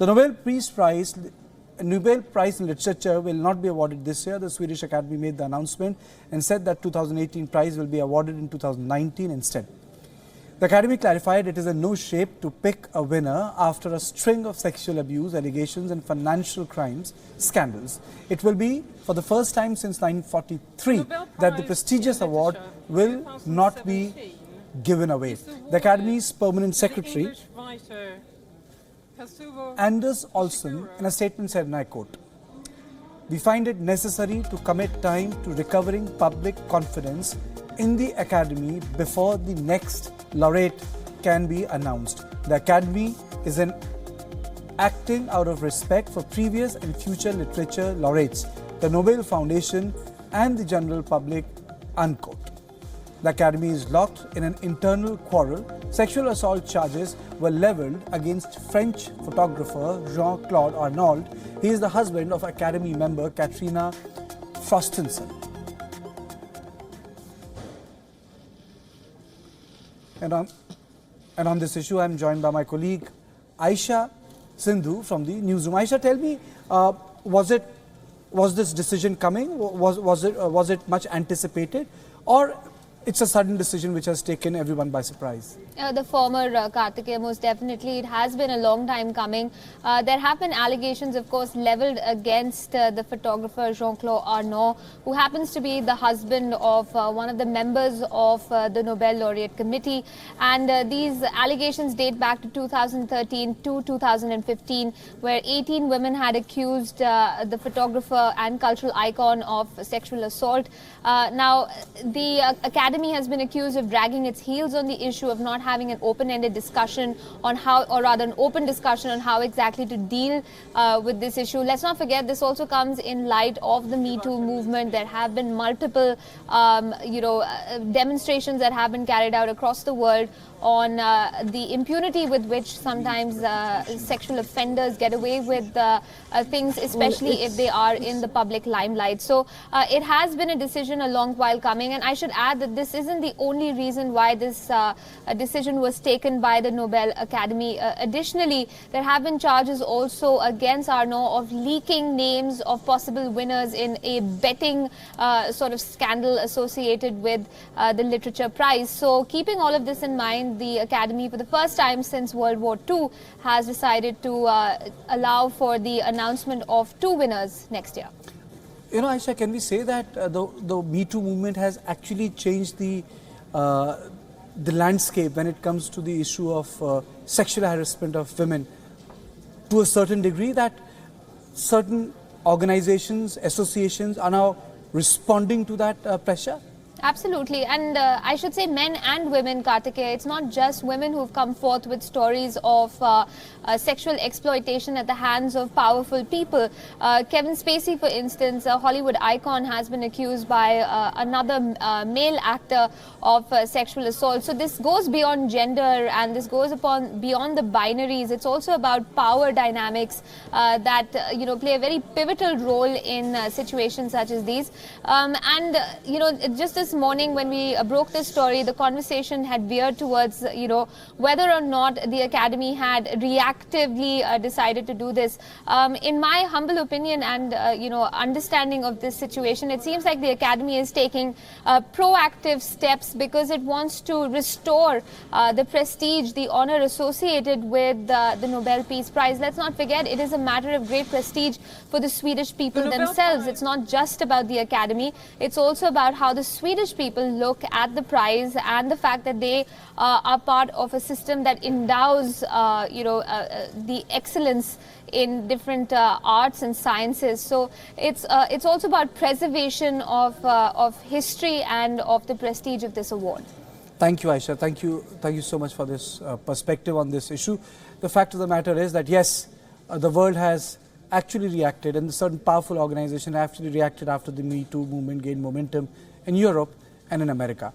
The Nobel Prize in Literature will not be awarded this year. The Swedish Academy made the announcement and said that 2018 prize will be awarded in 2019 instead. The Academy clarified it is in no shape to pick a winner after a string of sexual abuse allegations and financial crimes scandals. It will be for the first time since 1943 that the prestigious award will not be given away. The Academy's permanent secretary, Anders Olsen, in a statement said, and I quote, "We find it necessary to commit time to recovering public confidence in the Academy before the next laureate can be announced. The Academy is acting out of respect for previous and future literature laureates, the Nobel Foundation and the general public," unquote. The Academy is locked in an internal quarrel. Sexual assault charges were levelled against French photographer Jean-Claude Arnault. He is the husband of Academy member Katrina Frostenson. And on this issue, I am joined by my colleague Aisha Sindhu from the newsroom. Aisha, tell me, was this decision coming? Was it much anticipated, or it's a sudden decision which has taken everyone by surprise? The former, Kartikeya, most definitely. It has been a long time coming. There have been allegations, of course, levelled against the photographer Jean-Claude Arnault, who happens to be the husband of one of the members of the Nobel Laureate Committee. And these allegations date back to 2013 to 2015, where 18 women had accused the photographer and cultural icon of sexual assault. Now, the Academy has been accused of dragging its heels on the issue of not having an open-ended discussion on how, or rather an open discussion on how exactly to deal with this issue. Let's not forget, this also comes in light of the Me Too movement. There have been multiple, demonstrations that have been carried out across the world on the impunity with which sometimes sexual offenders get away with things, especially if they are in the public limelight. So it has been a decision a long while coming, and I should add that this isn't the only reason why this decision was taken by the Nobel Academy. Additionally, there have been charges also against Arnault of leaking names of possible winners in a betting sort of scandal associated with the Literature Prize. So keeping all of this in mind, the Academy, for the first time since World War II, has decided to allow for the announcement of 2 winners next year. You know, Aisha, can we say that the Me Too movement has actually changed the landscape when it comes to the issue of sexual harassment of women to a certain degree, that certain organizations, associations are now responding to that pressure? Absolutely, and I should say men and women, Kartikeya. It's not just women who've come forth with stories of sexual exploitation at the hands of powerful people. Kevin Spacey, for instance, a Hollywood icon, has been accused by another male actor of sexual assault. So this goes beyond gender, and this goes beyond the binaries. It's also about power dynamics that play a very pivotal role in situations such as these. Just this morning when we broke this story, the conversation had veered towards, whether or not the Academy had reactively decided to do this. In my humble opinion and, understanding of this situation, it seems like the Academy is taking proactive steps because it wants to restore the prestige, the honor associated with the Nobel Peace Prize. Let's not forget, it is a matter of great prestige for the Swedish people themselves. It's not just about the Academy. It's also about how the Swedish people look at the prize and the fact that they are part of a system that endows, the excellence in different arts and sciences. So it's also about preservation of history and of the prestige of this award. Thank you, Aisha. Thank you so much for this perspective on this issue. The fact of the matter is that yes, the world has actually reacted, and certain powerful organizations actually reacted after the Me Too movement gained momentum in Europe and in America.